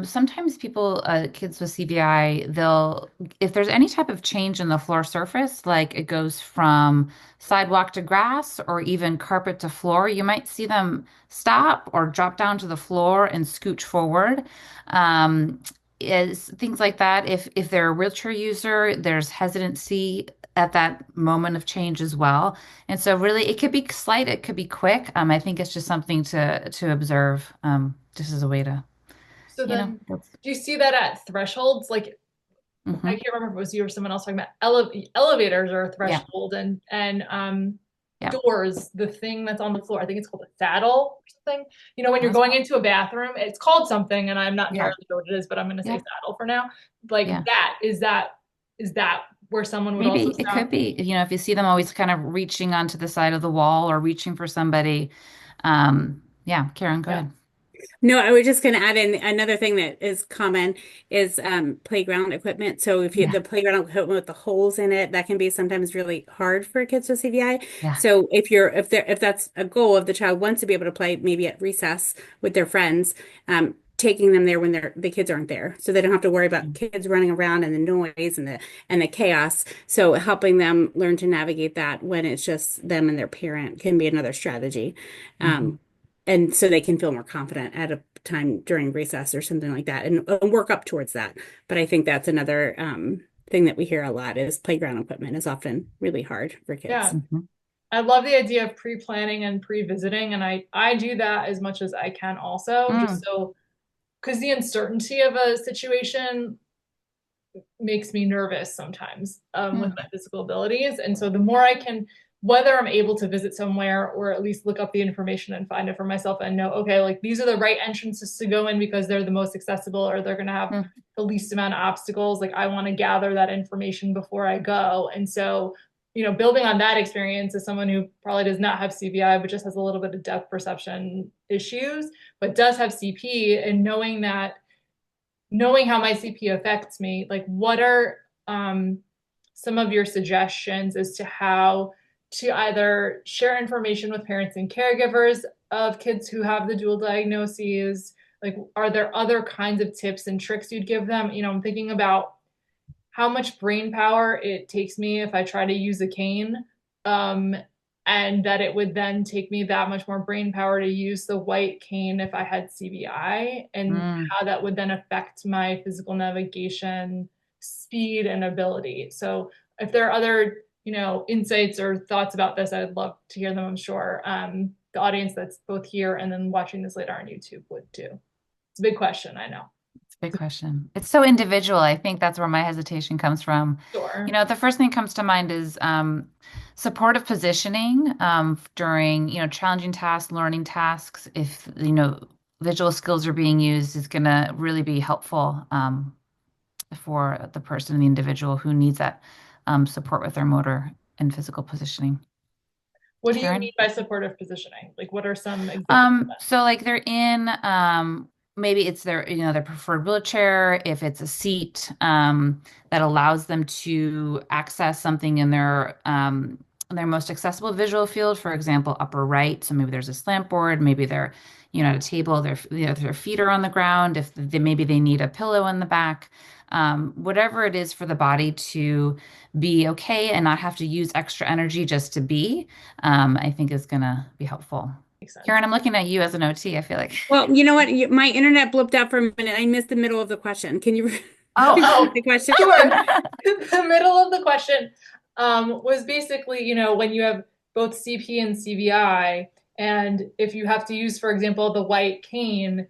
Speaker 4: Sometimes people, kids with CVI, if there's any type of change in the floor surface, like it goes from sidewalk to grass or even carpet to floor, you might see them stop or drop down to the floor and scooch forward. Um, is things like that. If they're a wheelchair user, there's hesitancy at that moment of change as well. And so really it could be slight, it could be quick. I think it's just something to observe, just as a way to,
Speaker 1: So
Speaker 4: you know,
Speaker 1: then, do you see that at thresholds? Like, I
Speaker 4: hmm
Speaker 1: can't remember if it was you or someone else talking about elevators are a
Speaker 4: Yeah.
Speaker 1: threshold, and
Speaker 4: Yeah.
Speaker 1: doors, the thing that's on the floor. I think it's called a saddle or something. You know, when you're
Speaker 4: That's-
Speaker 1: going into a bathroom, it's called something, and I'm not
Speaker 4: Yeah.
Speaker 1: entirely sure what it is, but I'm going to say
Speaker 4: Yeah.
Speaker 1: saddle for now. Like
Speaker 4: Yeah.
Speaker 1: that is that where someone would also
Speaker 4: Maybe it
Speaker 1: stop?
Speaker 4: could be, if you see them always kind of reaching onto the side of the wall or reaching for somebody. Yeah, Karen, go
Speaker 1: Yeah.
Speaker 4: ahead.
Speaker 3: No, I was just going to add in another thing that is common is playground equipment. So if you
Speaker 4: Yeah.
Speaker 3: the playground equipment with the holes in it, that can be sometimes really hard for kids with CVI.
Speaker 4: Yeah.
Speaker 3: So if that's a goal of the child wants to be able to play maybe at recess with their friends, taking them there when the kids aren't there, so they don't have to worry about kids running around and the noise and the chaos. So helping them learn to navigate that when it's just them and their parent can be another strategy.
Speaker 4: Mhm.
Speaker 3: Um, and so they can feel more confident at a time during recess or something like that and work up towards that. But I think that's another thing that we hear a lot is playground equipment is often really hard for kids.
Speaker 1: Yeah.
Speaker 4: Mhm.
Speaker 1: I love the idea of pre-planning and pre-visiting, and I do that as much as I can also, just
Speaker 4: Mm.
Speaker 1: so because the uncertainty of a situation makes me nervous sometimes with
Speaker 4: Mm.
Speaker 1: my physical abilities. And so the more I can, whether I'm able to visit somewhere or at least look up the information and find it for myself and know, okay, like these are the right entrances to go in because they're the most accessible or they're going to have
Speaker 4: Mm.
Speaker 1: the least amount of obstacles. Like I want to gather that information before I go. And so, building on that experience as someone who probably does not have CVI, but just has a little bit of depth perception issues, but does have CP, and knowing how my CP affects me, like what are some of your suggestions as to how to either share information with parents and caregivers of kids who have the dual diagnoses? Like, are there other kinds of tips and tricks you'd give them? I'm thinking about how much brain power it takes me if I try to use a cane. Um, and that it would then take me that much more brain power to use the white cane if I had CVI, and
Speaker 4: Mm.
Speaker 1: how that would then affect my physical navigation speed and ability. So if there are other, insights or thoughts about this, I'd love to hear them, I'm sure. The audience that's both here and then watching this later on YouTube would too. It's a big question, I know.
Speaker 4: It's a big question. It's so individual. I think that's where my hesitation comes from.
Speaker 1: Sure.
Speaker 4: The first thing that comes to mind is supportive positioning during, challenging tasks, learning tasks. If, visual skills are being used is going to really be helpful for the person, the individual who needs that support with their motor and physical positioning.
Speaker 1: What do you
Speaker 4: Karen?
Speaker 1: mean by supportive positioning? Like, what are some examples of that?
Speaker 4: So like they're in maybe it's their preferred wheelchair, if it's a seat that allows them to access something in their most accessible visual field, for example, upper right. So maybe there's a slant board, maybe they're, at a table, their feet are on the ground, if maybe they need a pillow in the back. Whatever it is for the body to be okay and not have to use extra energy just to be, I think is gonna be helpful.
Speaker 1: Makes sense.
Speaker 4: Karen, I'm looking at you as an OT, I feel like.
Speaker 3: Well, you know what? My internet blipped out for a minute. I missed the middle of the question. Can you
Speaker 1: Oh,
Speaker 3: repeat the question?
Speaker 1: sure. The middle of the question was basically, when you have both CP and CVI, and if you have to use, for example, the white cane,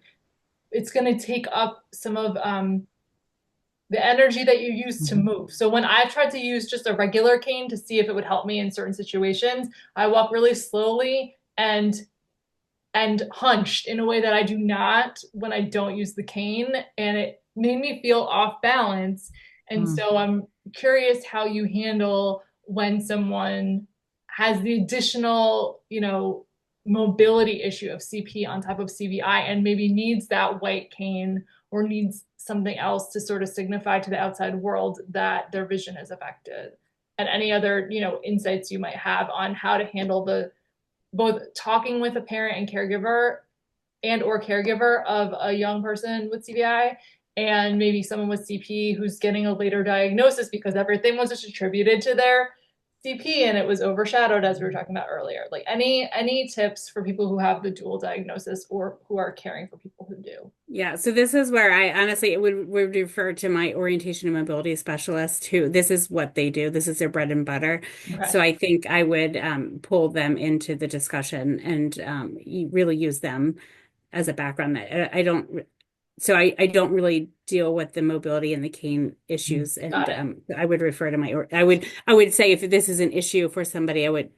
Speaker 1: it's going to take up some of the energy that you use to
Speaker 4: Mhm.
Speaker 1: move. So when I've tried to use just a regular cane to see if it would help me in certain situations, I walk really slowly and hunched in a way that I do not when I don't use the cane, and it made me feel off balance. And
Speaker 4: Mm.
Speaker 1: so I'm curious how you handle when someone has the additional, mobility issue of CP on top of CVI and maybe needs that white cane or needs something else to sort of signify to the outside world that their vision is affected. And any other, insights you might have on how to handle both talking with a parent and or caregiver of a young person with CVI, and maybe someone with CP who's getting a later diagnosis because everything was just attributed to their CP and it was overshadowed, as we were talking about earlier. Like any tips for people who have the dual diagnosis or who are caring for people who do?
Speaker 3: Yeah, so this is where I honestly would refer to my orientation and mobility specialist, who this is what they do. This is their bread and butter.
Speaker 1: Okay.
Speaker 3: So I think I would pull them into the discussion and really use them as a background. I don't, so I don't really deal with the mobility and the cane issues, and
Speaker 1: Got it.
Speaker 3: I would refer to I would say if this is an issue for somebody, I would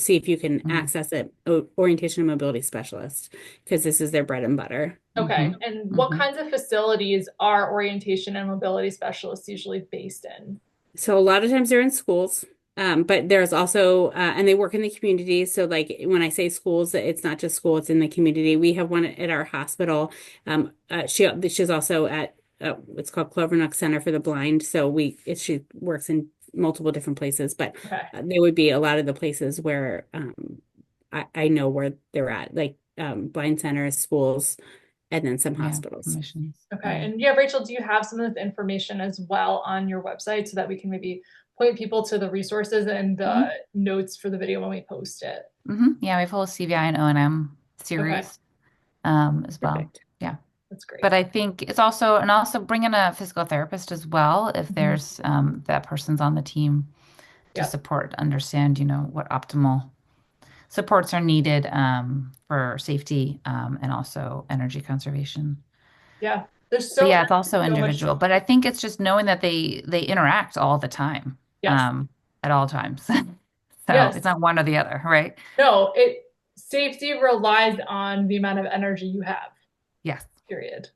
Speaker 3: see if you can access an orientation and mobility specialist, because this is their bread and butter.
Speaker 1: Okay. And what kinds of facilities are orientation and mobility specialists usually based in?
Speaker 3: So a lot of times they're in schools, but there's also, and they work in the community. So like when I say schools, it's not just school, it's in the community. We have one at our hospital. She's also at what's called Clovernook Center for the Blind. So she works in multiple different places, but they would be a lot of the places where I know where they're at, like blind centers, schools, and then some hospitals.
Speaker 1: Okay. And yeah, Rachel, do you have some of the information as well on your website so that we can maybe point people to the resources and the notes for the video when we post it?
Speaker 4: Yeah, we have a whole CVI and O&M series as well.
Speaker 3: Perfect.
Speaker 4: Yeah.
Speaker 1: That's great.
Speaker 4: But I think it's also bring in a physical therapist as well if there's that person's on the team to support, understand, what optimal supports are needed for safety and also energy conservation.
Speaker 1: Yeah. There's
Speaker 4: so it's also individual, but I think it's just knowing that they interact all the time, at all times. So it's not one or the other, right?
Speaker 1: No, safety relies on the amount of energy you have.
Speaker 4: Yes.
Speaker 1: Period.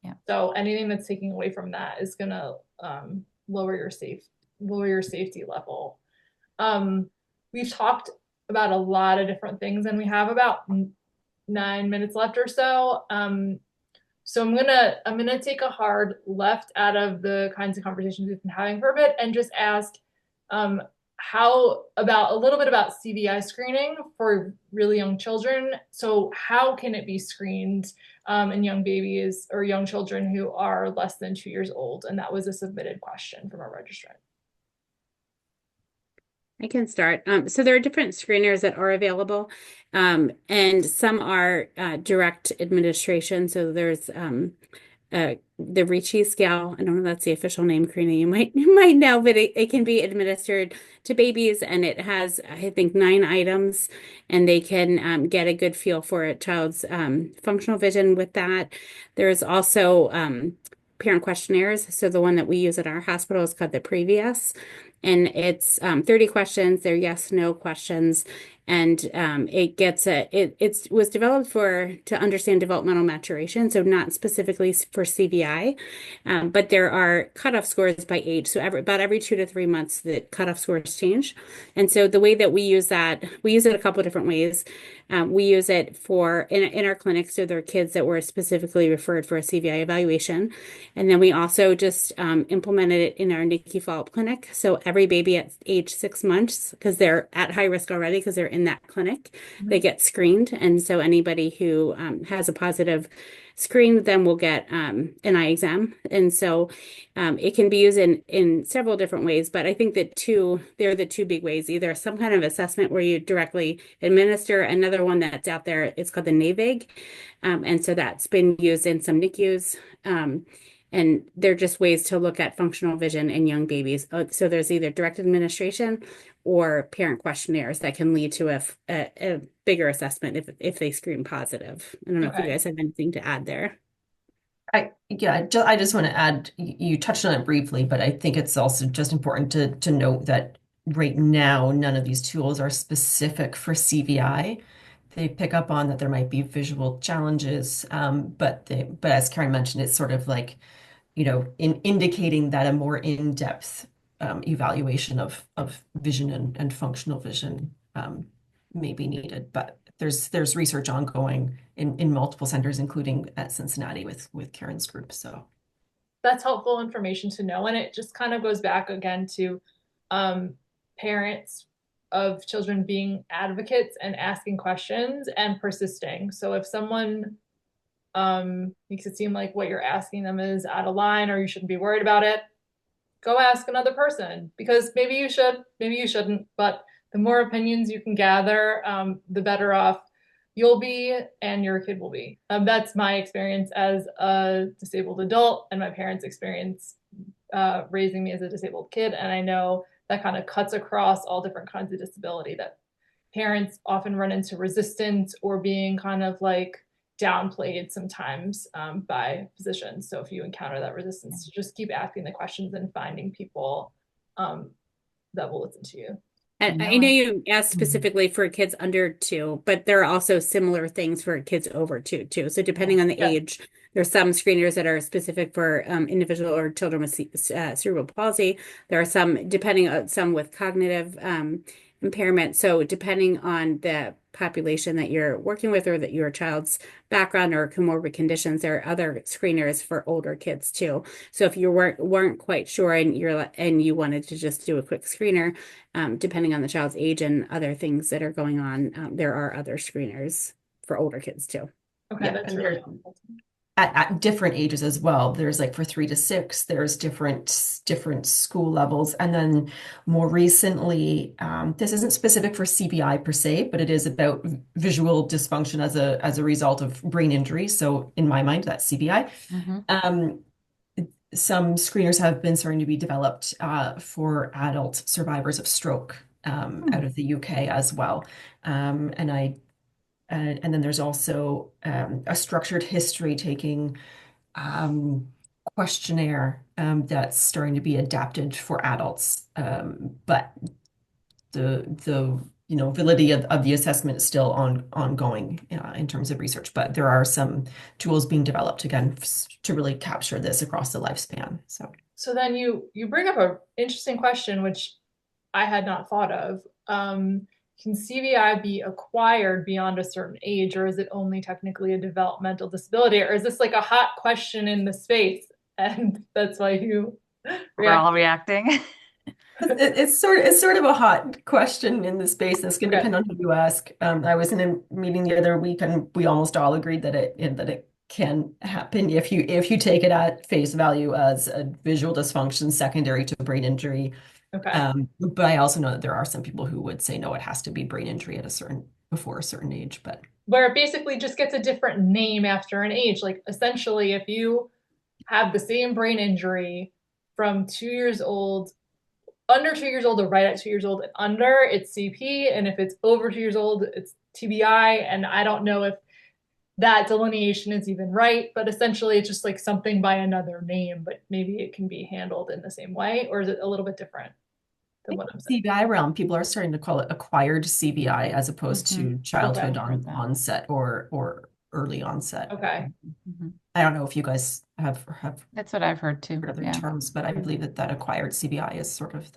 Speaker 4: Yeah.
Speaker 1: So anything that's taking away from that is gonna lower your safety level. We've talked about a lot of different things, and we have about 9 minutes left or so. So I'm gonna take a hard left out of the kinds of conversations we've been having for a bit and just ask a little bit about CVI screening for really young children. So how can it be screened in young babies or young children who are less than 2 years old? And that was a submitted question from our registrant.
Speaker 3: I can start. So there are different screeners that are available, and some are direct administration. So there's the Ricci scale. I don't know if that's the official name, Corinna. You might know, but it can be administered to babies, and it has, I think, 9 items, and they can get a good feel for a child's functional vision with that. There's also parent questionnaires. So the one that we use at our hospital is called the Previous, and it's 30 questions. They're yes, no questions. And it was developed to understand developmental maturation, so not specifically for CVI, but there are cutoff scores by age. So about every 2 to 3 months, the cutoff scores change. And so the way that we use it a couple of different ways. We use it in our clinics, so there are kids that were specifically referred for a CVI evaluation. And then we also just implemented it in our NICU follow-up clinic. So every baby at age 6 months, because they're at high risk already, because they're in that clinic, they get screened. And so anybody who has a positive screen, then will get an eye exam. And so it can be used in several different ways, but I think that they're the two big ways: either some kind of assessment where you directly administer. Another one that's out there, it's called the NAVIG. And so that's been used in some NICUs. And they're just ways to look at functional vision in young babies. So there's either direct administration or parent questionnaires that can lead to a bigger assessment if they screen positive. I don't know if you guys have anything to add there.
Speaker 2: I just want to add, you touched on it briefly, but I think it's also just important to note that right now, none of these tools are specific for CVI. They pick up on that there might be visual challenges, but as Karen mentioned, it's sort of like, indicating that a more in-depth evaluation of vision and functional vision may be needed. But there's research ongoing in multiple centers, including at Cincinnati with Karen's group. So
Speaker 1: That's helpful information to know. And it just kind of goes back again to parents of children being advocates and asking questions and persisting. So if someone makes it seem like what you're asking them is out of line or you shouldn't be worried about it, go ask another person, because maybe you should, maybe you shouldn't, but the more opinions you can gather, the better off you'll be and your kid will be. That's my experience as a disabled adult and my parents' experience raising me as a disabled kid. And I know that kind of cuts across all different kinds of disability, that parents often run into resistance or being kind of like downplayed sometimes by physicians. So if you encounter that resistance, just keep asking the questions and finding people that will listen to you.
Speaker 3: And I know you asked specifically for kids under 2, but there are also similar things for kids over 2 too. So depending on the age, there's some screeners that are specific for individual or children with cerebral palsy. There are some, depending on some with cognitive impairment. So depending on the population that you're working with or that your child's background or comorbid conditions, there are other screeners for older kids too. So if you weren't quite sure and you wanted to just do a quick screener, depending on the child's age and other things that are going on, there are other screeners for older kids too.
Speaker 1: Okay, that's really helpful.
Speaker 2: At different ages as well. There's like for 3 to 6, there's different school levels. And then more recently, this isn't specific for CVI per se, but it is about visual dysfunction as a result of brain injury. So in my mind, that's CVI. Some screeners have been starting to be developed for adult survivors of stroke out of the UK as well. And then there's also a structured history taking questionnaire that's starting to be adapted for adults. But the validity of the assessment is still ongoing in terms of research. But there are some tools being developed again to really capture this across the lifespan.
Speaker 1: So then you bring up an interesting question, which I had not thought of. Can CVI be acquired beyond a certain age, or is it only technically a developmental disability? Or is this like a hot question in the space? And that's why
Speaker 4: we're all reacting.
Speaker 2: It's sort of a hot question in the space. It's going to depend on who you ask. I was in a meeting the other week, and we almost all agreed that it can happen if you take it at face value as a visual dysfunction secondary to brain injury.
Speaker 1: Okay.
Speaker 2: But I also know that there are some people who would say no, it has to be brain injury before a certain age. But
Speaker 1: where it basically just gets a different name after an age. Like essentially, if you have the same brain injury from 2 years old, under 2 years old, or right at 2 years old and under, it's CP, and if it's over 2 years old, it's TBI. And I don't know if that delineation is even right, but essentially it's just like something by another name, but maybe it can be handled in the same way, or is it a little bit different than what I'm saying?
Speaker 2: CVI realm, people are starting to call it acquired CVI as opposed to childhood onset or early onset.
Speaker 1: Okay.
Speaker 2: I don't know if you guys have
Speaker 4: that's what I've heard too.
Speaker 2: Other terms, but I believe that acquired CVI is sort of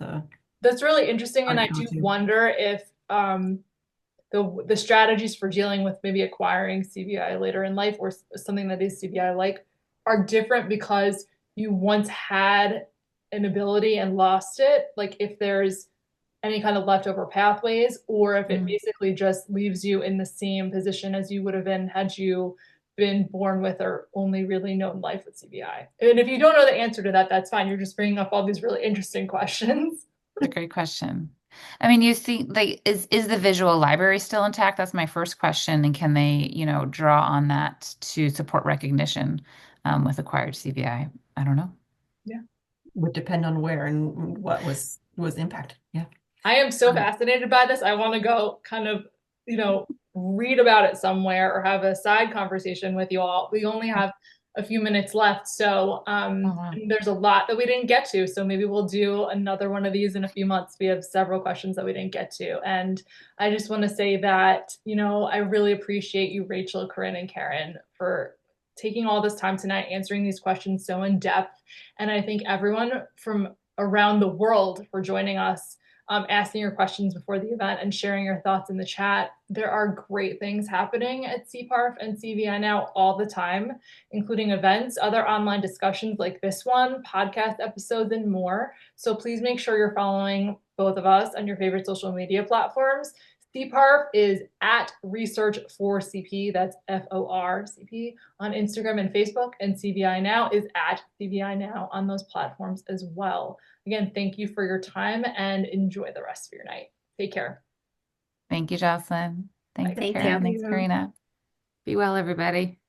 Speaker 1: that's really interesting. And I do wonder if the strategies for dealing with maybe acquiring CVI later in life or something that is CVI like are different because you once had an ability and lost it. Like if there's any kind of leftover pathways, or if it basically just leaves you in the same position as you would have been had you been born with or only really known life with CVI. And if you don't know the answer to that, that's fine. You're just bringing up all these really interesting questions.
Speaker 4: That's a great question. I mean, you see, like, is the visual library still intact? That's my first question. And can they, draw on that to support recognition with acquired CVI? I don't know.
Speaker 1: Yeah.
Speaker 2: Would depend on where and what was impacted. Yeah.
Speaker 1: I am so fascinated by this. I want to go kind of, read about it somewhere or have a side conversation with you all. We only have a few minutes left. So there's a lot that we didn't get to. So maybe we'll do another one of these in a few months. We have several questions that we didn't get to. And I just want to say that, I really appreciate you, Rachel, Corinna, and Karen, for taking all this time tonight, answering these questions so in depth. And I thank everyone from around the world for joining us asking your questions before the event and sharing your thoughts in the chat. There are great things happening at CPARF and CVI Now all the time, including events, other online discussions like this one, podcast episodes, and more. So please make sure you're following both of us on your favorite social media platforms. CPARF is at Research for CP, that's FORCP, on Instagram and Facebook, and CVI Now is at CVI Now on those platforms as well. Again, thank you for your time and enjoy the rest of your night. Take care.
Speaker 4: Thank you, Jocelyn. Thanks,
Speaker 1: Bye.
Speaker 3: Thank
Speaker 4: Karen.
Speaker 3: you.
Speaker 4: Thanks, Corinna. Be well, everybody.